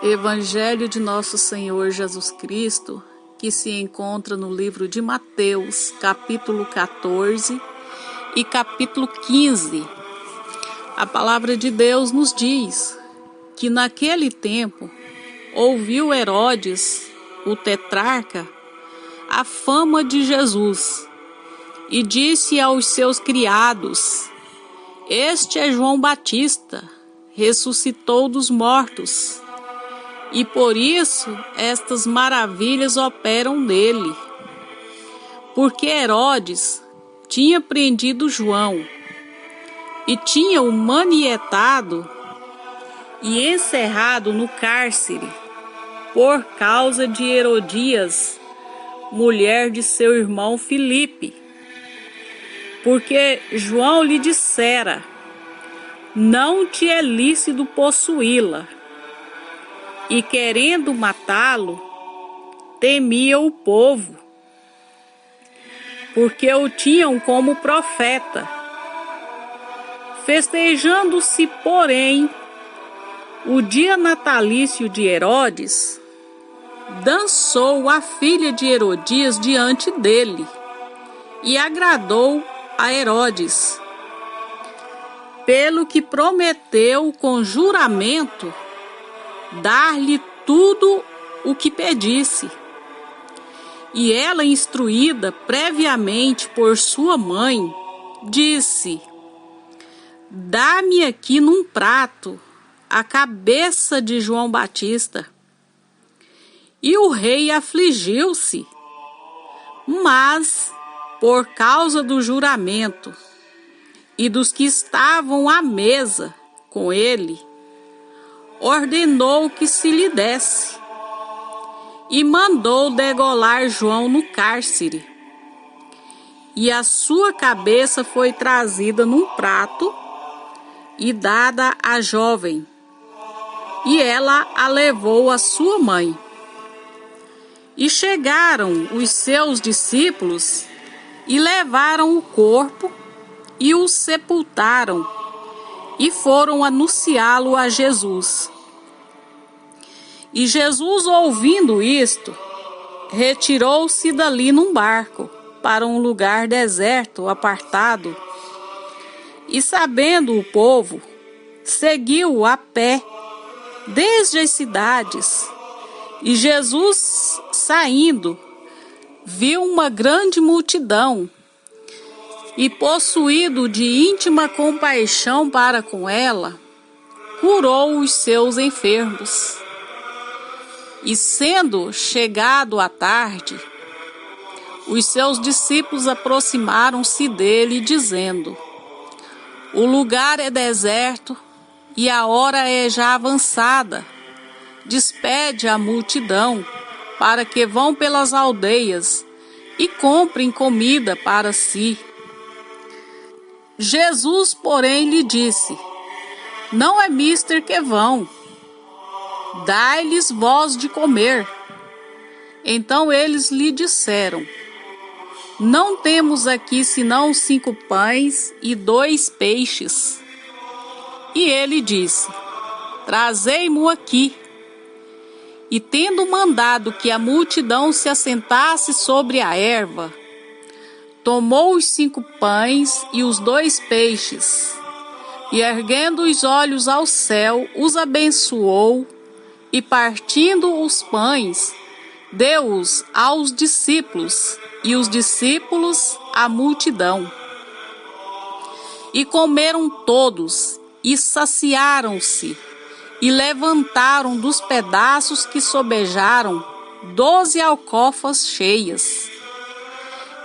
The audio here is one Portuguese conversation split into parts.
Evangelho de Nosso Senhor Jesus Cristo, que se encontra no livro de Mateus, capítulo 14 e capítulo 15. A palavra de Deus nos diz que naquele tempo ouviu Herodes, o tetrarca, a fama de Jesus e disse aos seus criados: "Este é João Batista, ressuscitou dos mortos. E por isso estas maravilhas operam nele." Porque Herodes tinha prendido João e tinha-o manietado e encerrado no cárcere por causa de Herodias, mulher de seu irmão Filipe. Porque João lhe dissera: "Não te é lícito possuí-la." E querendo matá-lo, temia o povo, porque o tinham como profeta. Festejando-se, porém, o dia natalício de Herodes, dançou a filha de Herodias diante dele, e agradou a Herodes, pelo que prometeu com juramento dar-lhe tudo o que pedisse. E ela, instruída previamente por sua mãe, disse: "Dá-me aqui num prato a cabeça de João Batista." E o rei afligiu-se, mas, por causa do juramento e dos que estavam à mesa com ele, ordenou que se lhe desse, e mandou degolar João no cárcere. E a sua cabeça foi trazida num prato e dada à jovem, e ela a levou à sua mãe. E chegaram os seus discípulos e levaram o corpo e o sepultaram, e foram anunciá-lo a Jesus. E Jesus, ouvindo isto, retirou-se dali num barco para um lugar deserto, apartado. E sabendo o povo, seguiu a pé desde as cidades. E Jesus, saindo, viu uma grande multidão, e possuído de íntima compaixão para com ela, curou os seus enfermos. E sendo chegado a tarde, os seus discípulos aproximaram-se dele, dizendo: "O lugar é deserto e a hora é já avançada. Despede a multidão para que vão pelas aldeias e comprem comida para si." Jesus, porém, lhe disse: "Não é mister que vão, dai-lhes vós de comer." Então eles lhe disseram: "Não temos aqui senão 5 pães e 2 peixes." E ele disse: "Trazei-mo aqui." E tendo mandado que a multidão se assentasse sobre a erva, tomou os 5 pães e os 2 peixes, e erguendo os olhos ao céu, os abençoou, e partindo os pães, deu-os aos discípulos, e os discípulos à multidão. E comeram todos, e saciaram-se, e levantaram dos pedaços que sobejaram 12 alcofas cheias.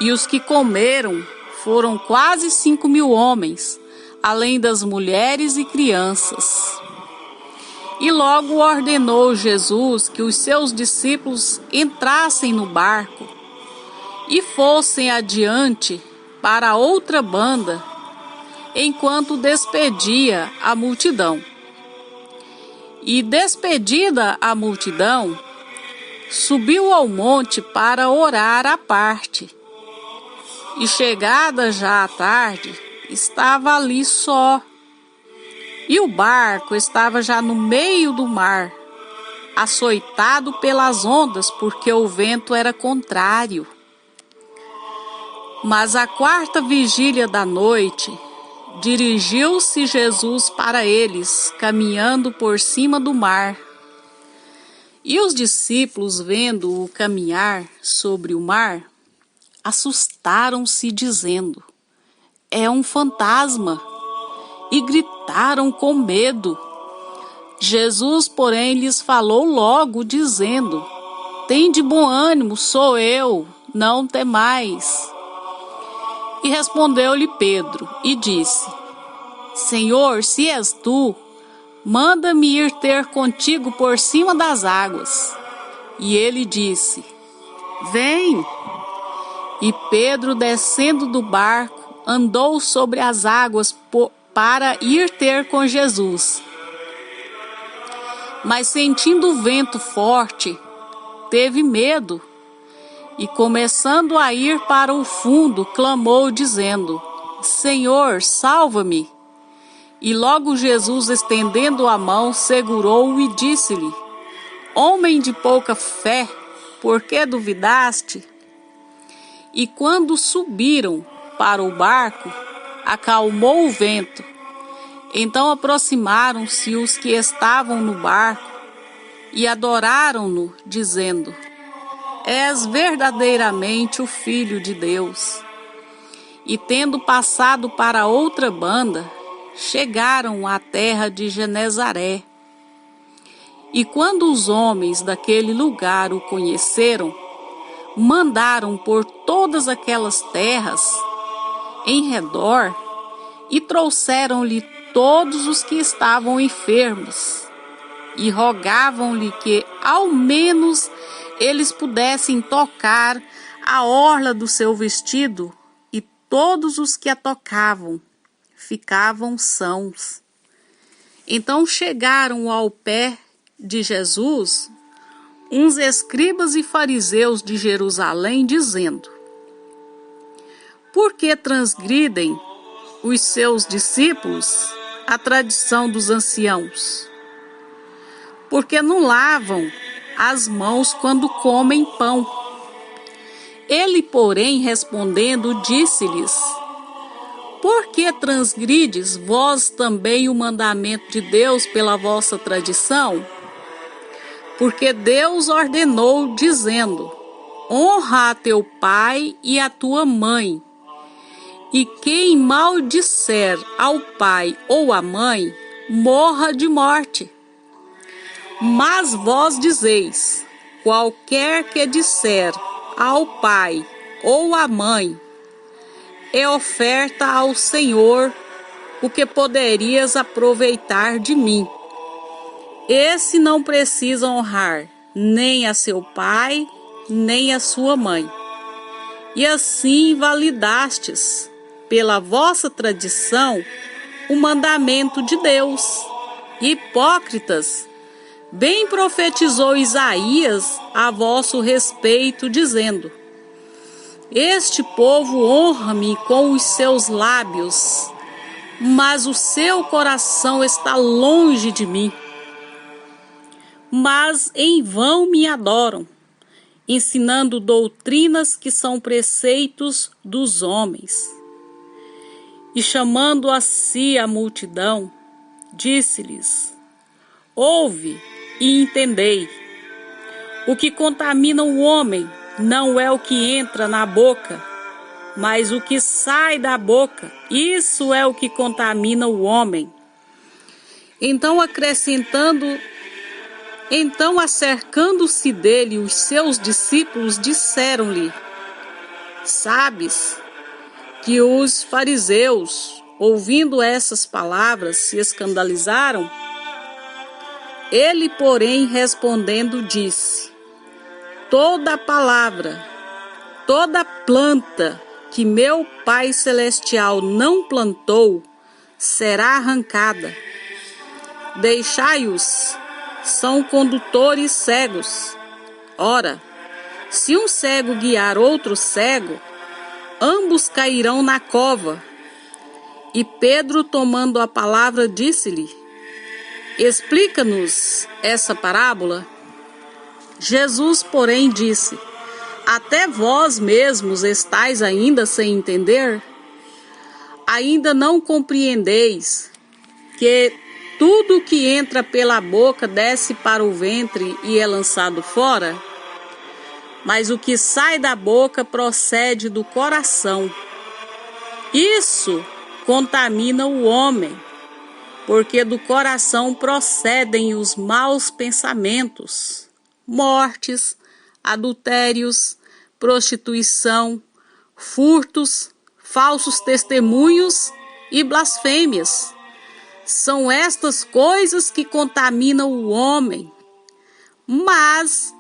E os que comeram foram quase 5.000 homens, além das mulheres e crianças. E logo ordenou Jesus que os seus discípulos entrassem no barco e fossem adiante para outra banda, enquanto despedia a multidão. E despedida a multidão, subiu ao monte para orar à parte. E chegada já a tarde, estava ali só. E o barco estava já no meio do mar, açoitado pelas ondas, porque o vento era contrário. Mas à quarta vigília da noite, dirigiu-se Jesus para eles, caminhando por cima do mar. E os discípulos, vendo-o caminhar sobre o mar, assustaram-se, dizendo: é um fantasma, e gritaram com medo. Jesus, porém, lhes falou logo, dizendo: tende bom ânimo, sou eu, não temais. E respondeu-lhe Pedro, e disse: Senhor, se és tu, manda-me ir ter contigo por cima das águas. E ele disse: vem. E Pedro, descendo do barco, andou sobre as águas para ir ter com Jesus. Mas sentindo o vento forte, teve medo, e começando a ir para o fundo, clamou, dizendo: Senhor, salva-me. E logo Jesus, estendendo a mão, segurou-o e disse-lhe: homem de pouca fé, por que duvidaste? E quando subiram para o barco, acalmou o vento. Então aproximaram-se os que estavam no barco e adoraram-no, dizendo: és verdadeiramente o Filho de Deus. E tendo passado para outra banda, chegaram à terra de Genezaré. E quando os homens daquele lugar o conheceram, mandaram por todas aquelas terras em redor e trouxeram-lhe todos os que estavam enfermos e rogavam-lhe que ao menos eles pudessem tocar a orla do seu vestido, e todos os que a tocavam ficavam sãos. Então chegaram ao pé de Jesus uns escribas e fariseus de Jerusalém, dizendo: por que transgridem os seus discípulos a tradição dos anciãos? Porque não lavam as mãos quando comem pão. Ele, porém, respondendo, disse-lhes: por que transgrides vós também o mandamento de Deus pela vossa tradição? Porque Deus ordenou, dizendo: honra a teu pai e a tua mãe, e quem maldisser ao pai ou à mãe, morra de morte. Mas vós dizeis: qualquer que disser ao pai ou à mãe, é oferta ao Senhor o que poderias aproveitar de mim. Esse não precisa honrar nem a seu pai, nem a sua mãe. E assim validastes, pela vossa tradição, o mandamento de Deus. Hipócritas, bem profetizou Isaías a vosso respeito, dizendo: este povo honra-me com os seus lábios, mas o seu coração está longe de mim. Mas em vão me adoram, ensinando doutrinas que são preceitos dos homens. E chamando a si a multidão, disse-lhes: ouve e entendei. O que contamina o homem não é o que entra na boca, mas o que sai da boca, isso é o que contamina o homem. Então acercando-se dele os seus discípulos, disseram-lhe: sabes que os fariseus, ouvindo essas palavras, se escandalizaram? Ele, porém, respondendo, disse: toda palavra, toda planta que meu Pai Celestial não plantou, será arrancada. Deixai-os, são condutores cegos. Ora, se um cego guiar outro cego, ambos cairão na cova. E Pedro, tomando a palavra, disse-lhe: explica-nos essa parábola. Jesus, porém, disse: até vós mesmos estáis ainda sem entender? Ainda não compreendeis que tudo que entra pela boca desce para o ventre e é lançado fora? Mas o que sai da boca procede do coração. Isso contamina o homem, porque do coração procedem os maus pensamentos, mortes, adultérios, prostituição, furtos, falsos testemunhos e blasfêmias. São estas coisas que contaminam o homem. Mas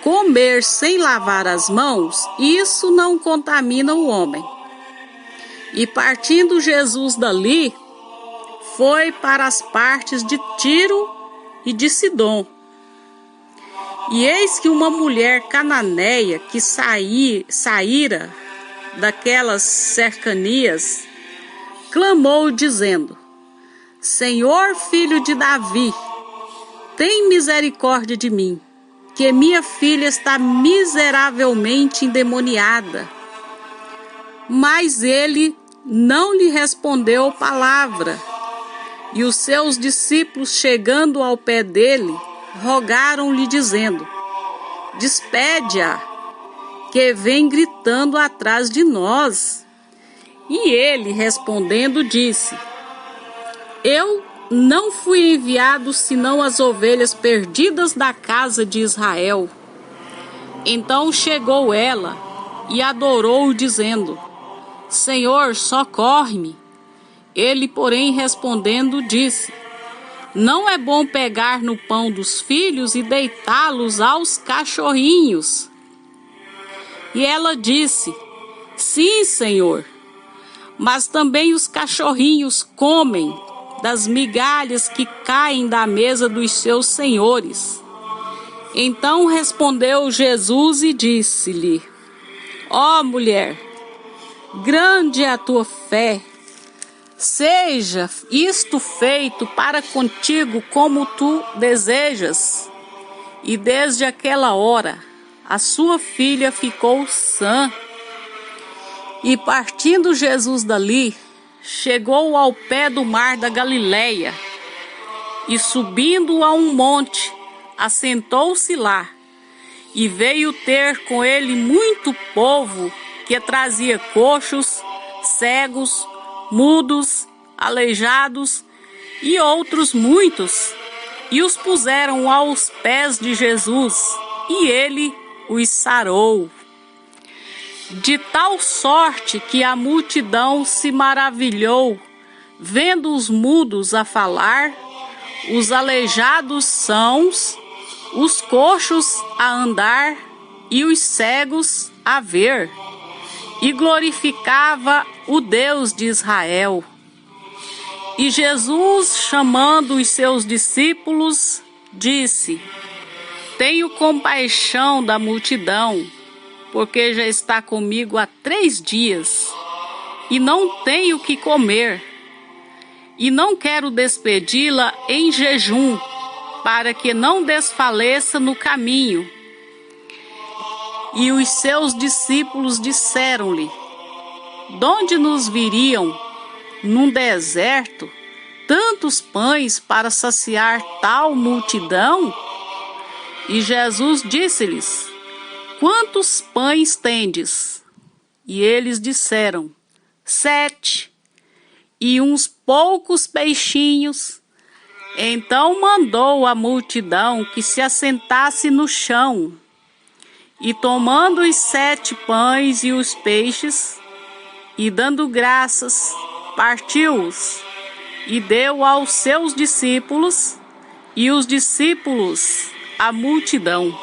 comer sem lavar as mãos, isso não contamina o homem. E partindo Jesus dali, foi para as partes de Tiro e de Sidom. E eis que uma mulher cananeia que saíra daquelas cercanias, clamou dizendo: Senhor, filho de Davi, tem misericórdia de mim, que minha filha está miseravelmente endemoniada. Mas ele não lhe respondeu palavra. E os seus discípulos, chegando ao pé dele, rogaram-lhe, dizendo: Despede-a, que vem gritando atrás de nós. E ele, respondendo, disse: Eu não fui enviado senão as ovelhas perdidas da casa de Israel. Então chegou ela e adorou, dizendo: Senhor, socorre-me. Ele, porém, respondendo, disse: Não é bom pegar no pão dos filhos e deitá-los aos cachorrinhos. E ela disse: Sim, Senhor, mas também os cachorrinhos comem das migalhas que caem da mesa dos seus senhores. Então respondeu Jesus e disse-lhe: Ó mulher, grande é a tua fé. Seja isto feito para contigo como tu desejas. E desde aquela hora, a sua filha ficou sã. E partindo Jesus dali, chegou ao pé do mar da Galileia. E subindo a um monte, assentou-se lá. E veio ter com ele muito povo que trazia coxos, cegos, mudos, aleijados e outros muitos, e os puseram aos pés de Jesus, e ele os sarou. De tal sorte que a multidão se maravilhou, vendo os mudos a falar, os aleijados sãos, os coxos a andar e os cegos a ver. E glorificava o Deus de Israel. E Jesus, chamando os seus discípulos, disse: Tenho compaixão da multidão, porque já está comigo há 3 dias, e não tenho o que comer. E não quero despedi-la em jejum, para que não desfaleça no caminho. E os seus discípulos disseram-lhe: Donde nos viriam, num deserto, tantos pães para saciar tal multidão? E Jesus disse-lhes: Quantos pães tendes? E eles disseram: 7, e uns poucos peixinhos. Então mandou a multidão que se assentasse no chão. E tomando os 7 pães e os peixes, e dando graças, partiu-os, e deu aos seus discípulos, e os discípulos à multidão.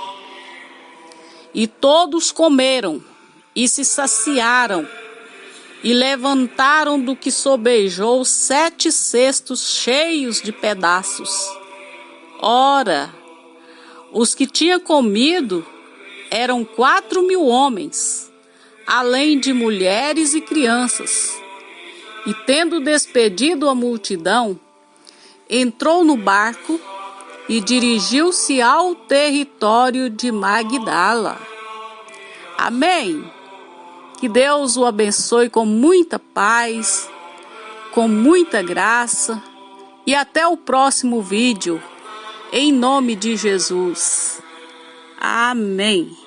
E todos comeram, e se saciaram, e levantaram do que sobejou 7 cestos cheios de pedaços. Ora, os que tinham comido eram 4.000 homens, além de mulheres e crianças. E tendo despedido a multidão, entrou no barco e dirigiu-se ao território de Magdala. Amém. Que Deus o abençoe com muita paz, com muita graça, e até o próximo vídeo, em nome de Jesus. Amém.